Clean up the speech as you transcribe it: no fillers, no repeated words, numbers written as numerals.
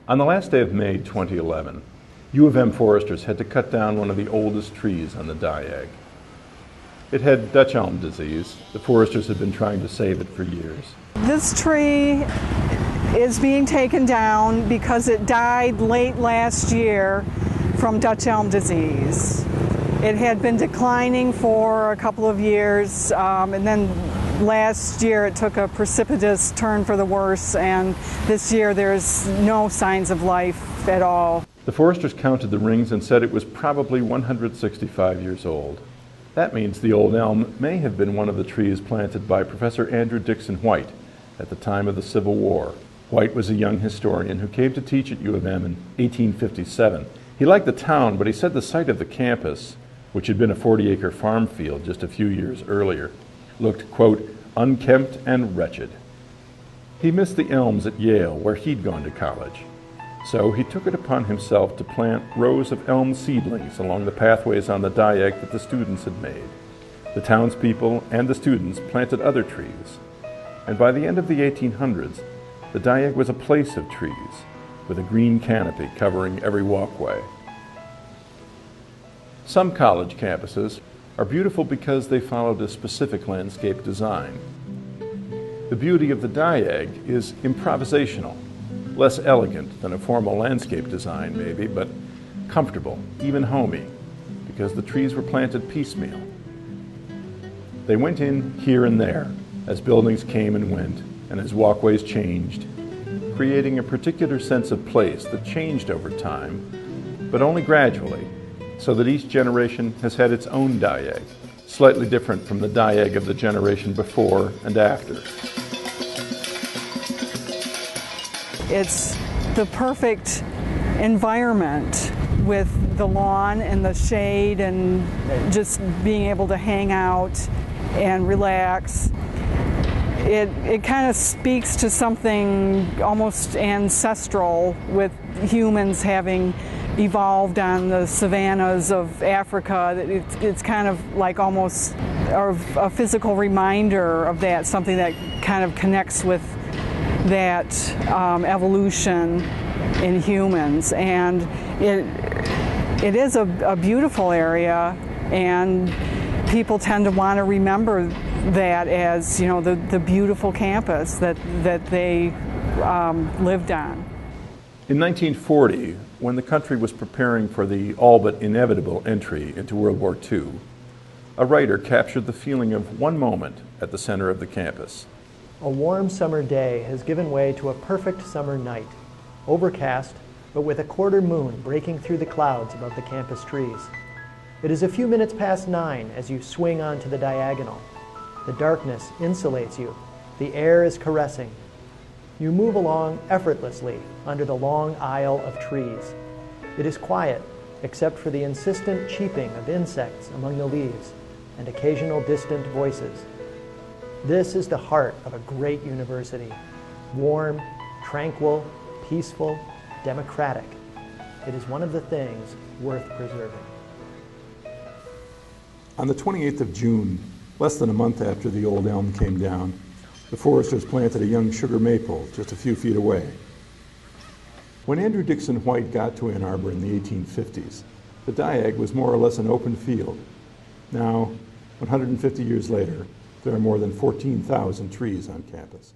On the last day of May 2011, U of M foresters had to cut down one of the oldest trees on the Diag. It had Dutch elm disease. The foresters had been trying to save it for years. This tree is being taken down because it died late last year from Dutch elm disease. It had been declining for a couple of years, and then last year it took a precipitous turn for the worse, and this year there's no signs of life at all. The foresters counted the rings and said it was probably 165 years old. That means the old elm may have been one of the trees planted by Professor Andrew Dixon White at the time of the Civil War. White was a young historian who came to teach at U of M in 1857. He liked the town, but he said the site of the campus, which had been a 40-acre farm field just a few years earlier, looked, quote, unkempt and wretched. He missed the elms at Yale, where he'd gone to college. So he took it upon himself to plant rows of elm seedlings along the pathways on the Diag that the students had made. The townspeople and the students planted other trees. And by the end of the 1800s, the Diag was a place of trees, with a green canopy covering every walkway. Some college campuses are beautiful because they followed a specific landscape design. The beauty of the Diag is improvisational, less elegant than a formal landscape design maybe, but comfortable, even homey, because the trees were planted piecemeal. They went in here and there as buildings came and went and as walkways changed, creating a particular sense of place that changed over time, but only gradually, so that each generation has had its own Diag, slightly different from the Diag of the generation before and after. It's the perfect environment with the lawn and the shade and just being able to hang out and relax. It kind of speaks to something almost ancestral, with humans having evolved on the savannas of Africa. It's kind of like almost a physical reminder of that, something that kind of connects with that evolution in humans. And it is a beautiful area, and people tend to want to remember that as, you know, the beautiful campus that they lived on. In 1940, when the country was preparing for the all but inevitable entry into World War II, a writer captured the feeling of one moment at the center of the campus. A warm summer day has given way to a perfect summer night, overcast, but with a quarter moon breaking through the clouds above the campus trees. It is a few minutes past 9 as you swing onto the diagonal. The darkness insulates you. The air is caressing. You move along effortlessly under the long aisle of trees. It is quiet, except for the insistent cheeping of insects among the leaves and occasional distant voices. This is the heart of a great university. Warm, tranquil, peaceful, democratic. It is one of the things worth preserving. On the 28th of June, less than a month after the old elm came down, the foresters planted a young sugar maple just a few feet away. When Andrew Dixon White got to Ann Arbor in the 1850s, the Diag was more or less an open field. Now, 150 years later, there are more than 14,000 trees on campus.